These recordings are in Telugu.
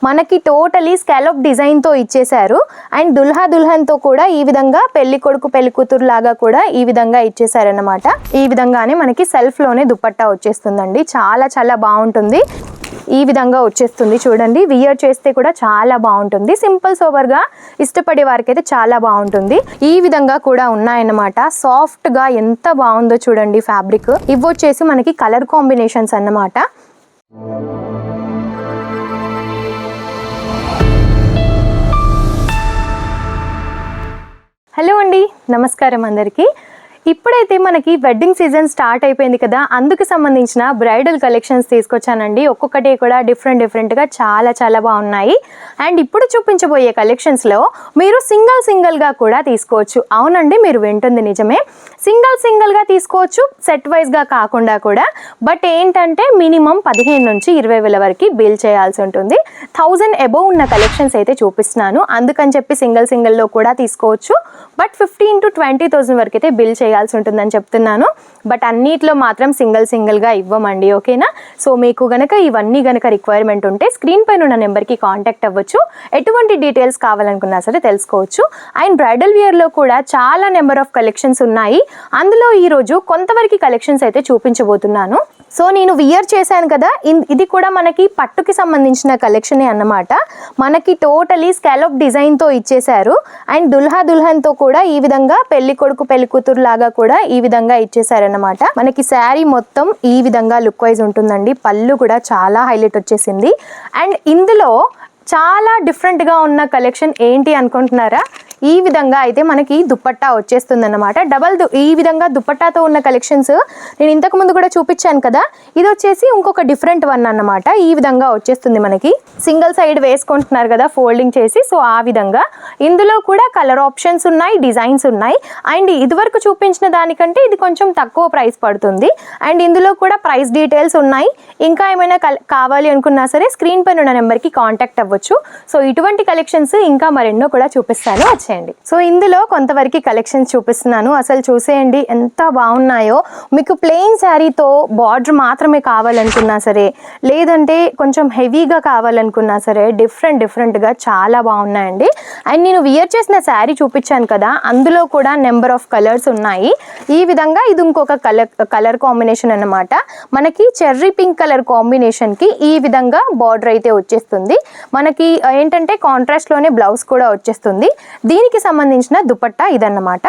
మనకి టోటలీ స్కాలప్ డిజైన్ తో ఇచ్చేసారు. అండ్ దుల్హా దుల్హన్ తో కూడా ఈ విధంగా పెళ్లి కొడుకు పెళ్లి కూతురు లాగా కూడా ఈ విధంగా ఇచ్చేసారన్నమాట. ఈ విధంగానే మనకి సెల్ఫ్ లోనే దుపట్టా వచ్చేస్తుందండి. చాలా చాలా బాగుంటుంది. ఈ విధంగా వచ్చేస్తుంది చూడండి. వియర్ చేస్తే కూడా చాలా బాగుంటుంది. సింపుల్ సోబర్ గా ఇష్టపడే వారికి అయితే చాలా బాగుంటుంది. ఈ విధంగా కూడా ఉన్నాయన్నమాట. సాఫ్ట్ గా ఎంత బాగుందో చూడండి ఫ్యాబ్రిక్. ఇవి వచ్చేసి మనకి కలర్ కాంబినేషన్స్ అన్నమాట. హలో అండి, నమస్కారం అందరికీ. ఇప్పుడైతే మనకి వెడ్డింగ్ సీజన్ స్టార్ట్ అయిపోయింది కదా, అందుకు సంబంధించిన బ్రైడల్ కలెక్షన్స్ తీసుకొచ్చానండి. ఒక్కొక్కటి కూడా డిఫరెంట్గా చాలా చాలా బాగున్నాయి. అండ్ ఇప్పుడు చూపించబోయే కలెక్షన్స్లో మీరు సింగిల్గా కూడా తీసుకోవచ్చు. అవునండి, మీరు వింటుంది నిజమే. సింగిల్గా తీసుకోవచ్చు, సెట్ వైజ్గా కాకుండా కూడా. బట్ ఏంటంటే మినిమం 15 నుంచి 20 వేల వరకు బిల్ చేయాల్సి ఉంటుంది. 1000 అబోవ్ ఉన్న కలెక్షన్స్ అయితే చూపిస్తున్నాను. అందుకని చెప్పి సింగిల్లో కూడా తీసుకోవచ్చు. బట్ 15 to 20,000 వరకు అయితే బిల్ చేయాల్సి ఉంటుందని చెప్తున్నాను. బట్ అన్నిట్లో మాత్రం సింగిల్గా ఇవ్వమండి, ఓకేనా? సో మీకు గనక ఇవన్నీ గనక రిక్వైర్మెంట్ ఉంటే స్క్రీన్ పైన ఉన్న నెంబర్కి కాంటాక్ట్ అవ్వచ్చు. ఎటువంటి డీటెయిల్స్ కావాలనుకున్నా సరే తెలుసుకోవచ్చు. అండ్ బ్రైడల్ వేర్లో కూడా చాలా నెంబర్ ఆఫ్ కలెక్షన్స్ ఉన్నాయి. అందులో ఈరోజు కొంతవరకు కలెక్షన్స్ అయితే చూపించబోతున్నాను. సో నేను వియర్ చేశాను కదా, ఇది కూడా మనకి పట్టుకి సంబంధించిన కలెక్షనే అన్నమాట. మనకి టోటలీ స్కాలప్ డిజైన్తో ఇచ్చేసారు. అండ్ దుల్హా దుల్హన్తో కూడా ఈ విధంగా పెళ్లి కొడుకు పెళ్లి కూతురు లాగా కూడా ఈ విధంగా ఇచ్చేసారన్నమాట. మనకి శారీ మొత్తం ఈ విధంగా లుక్ వైజ్ ఉంటుందండి. పళ్ళు కూడా చాలా హైలైట్ వచ్చేసింది. అండ్ ఇందులో చాలా డిఫరెంట్గా ఉన్న కలెక్షన్ ఏంటి అనుకుంటున్నారా? ఈ విధంగా అయితే మనకి దుపట్టా వచ్చేస్తుంది అన్నమాట. ఈ విధంగా దుపట్టాతో ఉన్న కలెక్షన్స్ నేను ఇంతకు ముందు కూడా చూపించాను కదా. ఇది వచ్చేసి ఇంకొక డిఫరెంట్ వన్ అన్నమాట. ఈ విధంగా వచ్చేస్తుంది మనకి. సింగిల్ సైడ్ వేసుకుంటున్నారు కదా ఫోల్డింగ్ చేసి, సో ఆ విధంగా. ఇందులో కూడా కలర్ ఆప్షన్స్ ఉన్నాయి, డిజైన్స్ ఉన్నాయి. అండ్ ఇదివరకు చూపించిన దానికంటే ఇది కొంచెం తక్కువ ప్రైస్ పడుతుంది. అండ్ ఇందులో కూడా ప్రైస్ డీటెయిల్స్ ఉన్నాయి. ఇంకా ఏమైనా కావాలి అనుకున్నా సరే స్క్రీన్ పైన ఉన్న నెంబర్కి కాంటాక్ట్ అవ్వచ్చు. సో ఇటువంటి కలెక్షన్స్ ఇంకా మరెన్నో కూడా చూపిస్తాను, వచ్చేయండి. సో ఇందులో కొంతవరకు కలెక్షన్స్ చూపిస్తున్నాను. అసలు చూసేయండి ఎంత బాగున్నాయో. మీకు ప్లెయిన్ శారీతో బార్డర్ మాత్రమే కావాలనుకున్నా సరే, లేదంటే కొంచెం హెవీగా కావాలనుకున్నా సరే, డిఫరెంట్గా చాలా బాగున్నాయండి. అండ్ నేను వియర్ చేసిన శారీ చూపించాను కదా, అందులో కూడా నెంబర్ ఆఫ్ కలర్స్ ఉన్నాయి. ఈ విధంగా ఇది ఇంకొక కలర్ కాంబినేషన్ అన్నమాట. మనకి చెర్రీ పింక్ కలర్ కాంబినేషన్కి ఈ విధంగా బార్డర్ అయితే వచ్చేస్తుంది. మనకి ఏంటంటే కాంట్రాస్ట్లోనే బ్లౌజ్ కూడా వచ్చేస్తుంది. దీనికి సంబంధించిన దుపట్టా ఇదన్నమాట.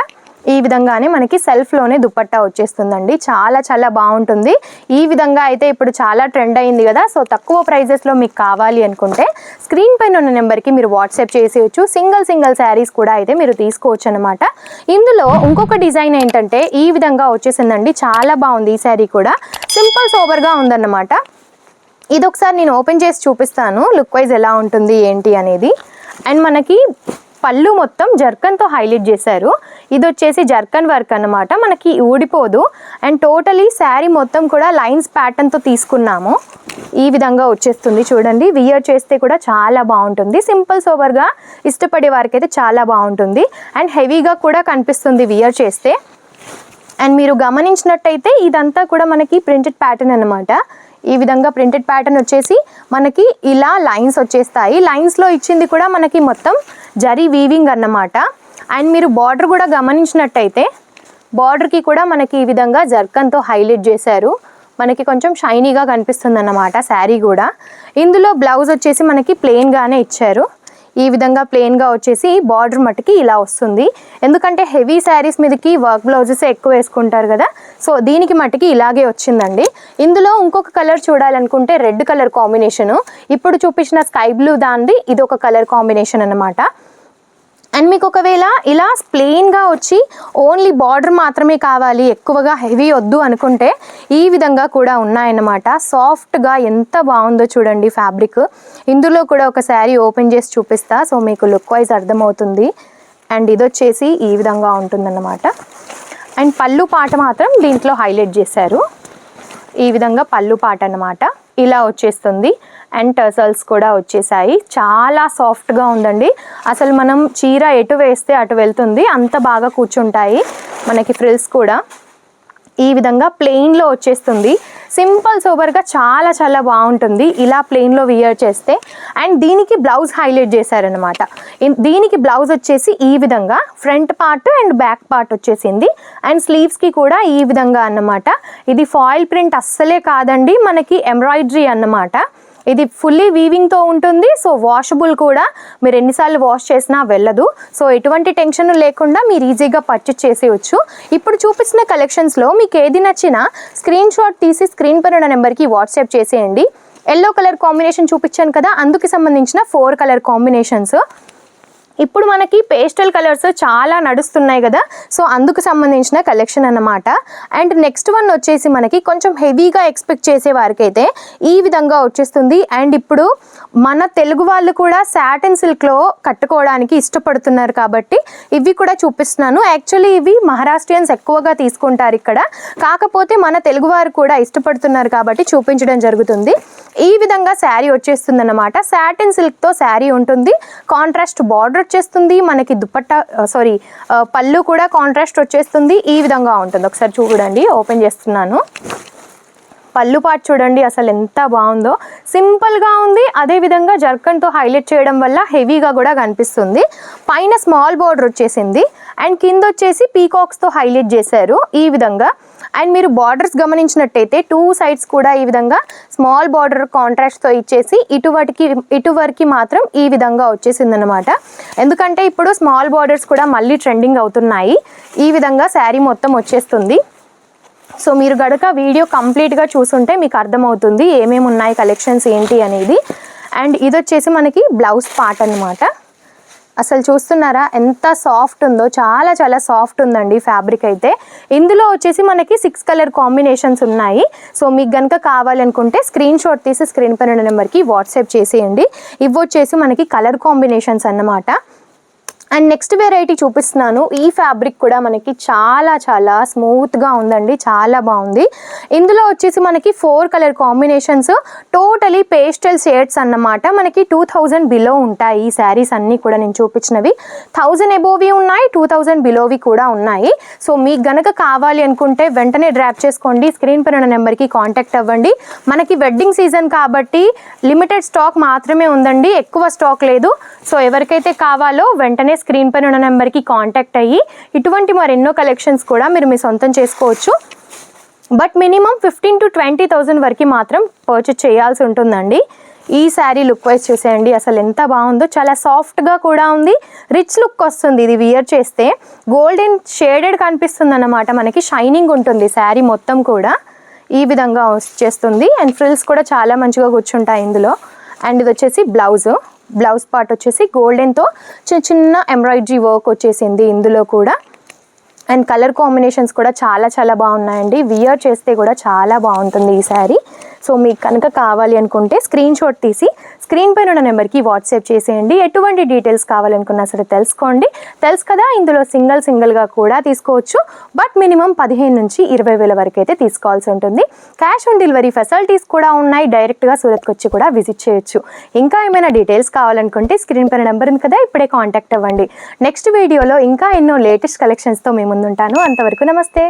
ఈ విధంగానే మనకి సెల్ఫ్లోనే దుపట్టా వచ్చేస్తుందండి. చాలా చాలా బాగుంటుంది. ఈ విధంగా అయితే ఇప్పుడు చాలా ట్రెండ్ అయింది కదా. సో తక్కువ ప్రైజెస్లో మీకు కావాలి అనుకుంటే స్క్రీన్ పైన ఉన్న నెంబర్కి మీరు వాట్సాప్ చేసేయచ్చు. సింగిల్ శారీస్ కూడా అయితే మీరు తీసుకోవచ్చు అనమాట. ఇందులో ఇంకొక డిజైన్ ఏంటంటే ఈ విధంగా వచ్చేసిందండి. చాలా బాగుంది. ఈ శారీ కూడా సింపుల్ సోబర్గా ఉందన్నమాట. ఇది ఒకసారి నేను ఓపెన్ చేసి చూపిస్తాను లుక్ వైజ్ ఎలా ఉంటుంది ఏంటి అనేది. అండ్ మనకి పళ్ళు మొత్తం జర్కన్తో హైలైట్ చేశారు. ఇది వచ్చేసి జర్కన్ వర్క్ అన్నమాట. మనకి ఊడిపోదు. అండ్ టోటలీ శారీ మొత్తం కూడా లైన్స్ ప్యాటర్న్తో తీసుకున్నాము. ఈ విధంగా వచ్చేస్తుంది చూడండి. వియర్ చేస్తే కూడా చాలా బాగుంటుంది. సింపుల్ సోబర్గా ఇష్టపడే వారికి అయితే చాలా బాగుంటుంది. అండ్ హెవీగా కూడా కనిపిస్తుంది వియర్ చేస్తే. అండ్ మీరు గమనించినట్టయితే ఇదంతా కూడా మనకి ప్రింటెడ్ ప్యాటర్న్ అన్నమాట. ఈ విధంగా ప్రింటెడ్ ప్యాటర్న్ వచ్చేసి మనకి ఇలా లైన్స్ వచ్చేస్తాయి. లైన్స్లో ఇచ్చింది కూడా మనకి మొత్తం జరీ వీవింగ్ అన్నమాట. అండ్ మీరు బార్డర్ కూడా గమనించినట్టయితే బార్డర్కి కూడా మనకి ఈ విధంగా జర్కన్తో హైలైట్ చేశారు. మనకి కొంచెం షైనీగా కనిపిస్తుంది అన్నమాట శారీ కూడా. ఇందులో బ్లౌజ్ వచ్చేసి మనకి ప్లెయిన్గానే ఇచ్చారు. ఈ విధంగా ప్లెయిన్గా వచ్చేసి బార్డర్ మట్టుకి ఇలా వస్తుంది. ఎందుకంటే హెవీ శారీస్ మీదకి వర్క్ బ్లౌజెస్ ఎక్కువ వేసుకుంటారు కదా, సో దీనికి మట్టుకి ఇలాగే వచ్చిందండి. ఇందులో ఇంకొక కలర్ చూడాలనుకుంటే రెడ్ కలర్ కాంబినేషను. ఇప్పుడు చూపించిన స్కై బ్లూ దాంది ఇది ఒక కలర్ కాంబినేషన్ అన్నమాట. అండ్ మీకు ఒకవేళ ఇలా ప్లెయిన్గా వచ్చి ఓన్లీ బార్డర్ మాత్రమే కావాలి, ఎక్కువగా హెవీ వద్దు అనుకుంటే ఈ విధంగా కూడా ఉన్నాయన్నమాట. సాఫ్ట్గా ఎంత బాగుందో చూడండి ఫ్యాబ్రిక్. ఇందులో కూడా ఒక శారీ ఓపెన్ చేసి చూపిస్తా, సో మీకు లుక్ వైజ్ అర్థమవుతుంది. అండ్ ఇది వచ్చేసి ఈ విధంగా ఉంటుందన్నమాట. అండ్ పళ్ళు పాట మాత్రం దీంట్లో హైలైట్ చేశారు. ఈ విధంగా పళ్ళు పాట అన్నమాట. ఇలా వచ్చేస్తుంది. అండ్ టర్సల్స్ కూడా వచ్చేసాయి. చాలా సాఫ్ట్గా ఉందండి. అసలు మనం చీర ఎటు వేస్తే అటు వెళ్తుంది, అంత బాగా కూర్చుంటాయి. మనకి ఫ్రిల్స్ కూడా ఈ విధంగా ప్లెయిన్లో వచ్చేస్తుంది. సింపుల్ సోబర్గా చాలా చాలా బాగుంటుంది ఇలా ప్లెయిన్లో వియర్ చేస్తే. అండ్ దీనికి బ్లౌజ్ హైలైట్ చేశారనమాట. దీనికి బ్లౌజ్ వచ్చేసి ఈ విధంగా front part and back part వచ్చేసింది. అండ్ స్లీవ్స్కి కూడా ఈ విధంగా అన్నమాట. ఇది ఫాయిల్ ప్రింట్ అస్సలే కాదండి, మనకి ఎంబ్రాయిడరీ అన్నమాట. ఇది ఫుల్లీ వీవింగ్తో ఉంటుంది. సో వాషబుల్ కూడా, మీరు ఎన్నిసార్లు వాష్ చేసినా వెళ్ళదు. సో ఎటువంటి టెన్షన్ లేకుండా మీరు ఈజీగా పర్చేస్ చేసేయచ్చు. ఇప్పుడు చూపించిన కలెక్షన్స్లో మీకు ఏది నచ్చినా స్క్రీన్ షాట్ తీసి స్క్రీన్ పైన ఉన్న నెంబర్కి వాట్సాప్ చేసేయండి. ఎల్లో కలర్ కాంబినేషన్ చూపించాను కదా, అందుకు సంబంధించిన 4 కలర్ కాంబినేషన్స్. ఇప్పుడు మనకి పేస్టల్ కలర్స్ చాలా నడుస్తున్నాయి కదా, సో అందుకు సంబంధించిన కలెక్షన్ అన్నమాట. అండ్ నెక్స్ట్ వన్ వచ్చేసి మనకి కొంచెం హెవీగా ఎక్స్పెక్ట్ చేసే వారికైతే ఈ విధంగా వచ్చేస్తుంది. అండ్ ఇప్పుడు మన తెలుగు వాళ్ళు కూడా సాటిన్ సిల్క్లో కట్టుకోవడానికి ఇష్టపడుతున్నారు కాబట్టి ఇవి కూడా చూపిస్తున్నాను. యాక్చువల్లీ ఇవి మహారాష్ట్రియన్స్ ఎక్కువగా తీసుకుంటారు ఇక్కడ, కాకపోతే మన తెలుగు వారు కూడా ఇష్టపడుతున్నారు కాబట్టి చూపించడం జరుగుతుంది. ఈ విధంగా శారీ వచ్చేస్తుంది అన్నమాట. సాటిన్ సిల్క్తో శారీ ఉంటుంది. కాంట్రాస్ట్ బార్డర్ వచ్చేస్తుంది మనకి. దుపట్టా పళ్ళు కూడా కాంట్రాస్ట్ వచ్చేస్తుంది. ఈ విధంగా ఉంటుంది. ఒకసారి చూడండి, ఓపెన్ చేస్తున్నాను. పళ్ళు పార్ట్ చూడండి అసలు ఎంత బాగుందో. సింపుల్గా ఉంది, అదేవిధంగా జర్కన్తో హైలైట్ చేయడం వల్ల హెవీగా కూడా కనిపిస్తుంది. పైన స్మాల్ బార్డర్ వచ్చేసింది అండ్ కింద వచ్చేసి పీకాక్స్తో హైలైట్ చేశారు ఈ విధంగా. అండ్ మీరు బార్డర్స్ గమనించినట్టయితే 2 సైడ్స్ కూడా ఈ విధంగా స్మాల్ బార్డర్ కాంట్రాస్ట్తో ఇచ్చేసి ఇటువరకు మాత్రం ఈ విధంగా వచ్చేసింది అనమాట. ఎందుకంటే ఇప్పుడు స్మాల్ బార్డర్స్ కూడా మళ్ళీ ట్రెండింగ్ అవుతున్నాయి. ఈ విధంగా శారీ మొత్తం వచ్చేస్తుంది. సో మీరు గనుక వీడియో కంప్లీట్గా చూసుంటే మీకు అర్థమవుతుంది ఏమేమి ఉన్నాయి కలెక్షన్స్ ఏంటి అనేది. అండ్ ఇది వచ్చేసి మనకి బ్లౌజ్ పార్ట్ అనమాట. అసలు చూస్తున్నారా ఎంత సాఫ్ట్ ఉందో, చాలా చాలా సాఫ్ట్ ఉందండి ఫ్యాబ్రిక్ అయితే. ఇందులో వచ్చేసి మనకి 6 కలర్ కాంబినేషన్స్ ఉన్నాయి. సో మీకు కనుక కావాలనుకుంటే స్క్రీన్ షాట్ తీసి స్క్రీన్ పైన నెంబర్కి వాట్సాప్ చేసేయండి. ఇవి వచ్చేసి మనకి కలర్ కాంబినేషన్స్ అన్నమాట. అండ్ నెక్స్ట్ వెరైటీ చూపిస్తున్నాను. ఈ ఫ్యాబ్రిక్ కూడా మనకి చాలా చాలా స్మూత్గా ఉందండి, చాలా బాగుంది. ఇందులో వచ్చేసి మనకి 4 colour combinations, totally pastel shades అన్నమాట. మనకి 2000 బిలో ఉంటాయి ఈ శారీస్ అన్నీ కూడా. నేను చూపించినవి 1000 ఎబోవి ఉన్నాయి, 2000 బిలోవి కూడా ఉన్నాయి. సో మీకు గనక కావాలి అనుకుంటే వెంటనే డ్రాప్ చేసుకోండి. స్క్రీన్ పైన ఉన్న నెంబర్కి కాంటాక్ట్ అవ్వండి. మనకి వెడ్డింగ్ సీజన్ కాబట్టి లిమిటెడ్ స్టాక్ మాత్రమే ఉందండి, ఎక్కువ స్టాక్ లేదు. సో ఎవరికైతే కావాలో వెంటనే స్క్రీన్ పైన ఉన్న నెంబర్కి కాంటాక్ట్ అయ్యి ఇటువంటి మరెన్నో కలెక్షన్స్ కూడా మీరు మీ సొంతం చేసుకోవచ్చు. బట్ మినిమం 15,000 to 20,000 వరకు మాత్రం పర్చేస్ చేయాల్సి ఉంటుందండి. ఈ శారీ లుక్ వైజ్ చూసేయండి అసలు ఎంత బాగుందో. చాలా సాఫ్ట్గా కూడా ఉంది, రిచ్ లుక్ వస్తుంది. ఇది వియర్ చేస్తే గోల్డెన్ షేడెడ్ కనిపిస్తుంది అన్నమాట. మనకి షైనింగ్ ఉంటుంది శారీ మొత్తం కూడా. ఈ విధంగా వచ్చేస్తుంది. అండ్ ఫ్రిల్స్ కూడా చాలా మంచిగా కూర్చుంటాయి ఇందులో. అండ్ ఇది వచ్చేసి బ్లౌజ్ పార్ట్ వచ్చేసి గోల్డెన్తో చిన్న ఎంబ్రాయిడరీ వర్క్ వచ్చేసింది ఇందులో కూడా. అండ్ కలర్ కాంబినేషన్స్ కూడా చాలా చాలా బాగున్నాయండి. వియర్ చేస్తే కూడా చాలా బాగుంటుంది ఈ శారీ. సో మీకు కనుక కావాలి అనుకుంటే స్క్రీన్ షాట్ తీసి స్క్రీన్ పైన ఉన్న నెంబర్కి వాట్సాప్ చేసేయండి. ఎటువంటి డీటెయిల్స్ కావాలనుకున్నా సరే తెలుసు కదా. ఇందులో సింగిల్గా కూడా తీసుకోవచ్చు. బట్ మినిమం 15,000 నుంచి 20,000 వరకు అయితే తీసుకోవాల్సి ఉంటుంది. క్యాష్ ఆన్ డెలివరీ ఫెసిలిటీస్ కూడా ఉన్నాయి. డైరెక్ట్గా సూరత్కి వచ్చి కూడా విజిట్ చేయొచ్చు. ఇంకా ఏమైనా డీటెయిల్స్ కావాలనుకుంటే స్క్రీన్ పైన నెంబర్ ఉంది కదా, ఇప్పుడే కాంటాక్ట్ అవ్వండి. నెక్స్ట్ వీడియోలో ఇంకా ఎన్నో లేటెస్ట్ కలెక్షన్స్తో మేము ముందుంటాను. అంతవరకు నమస్తే.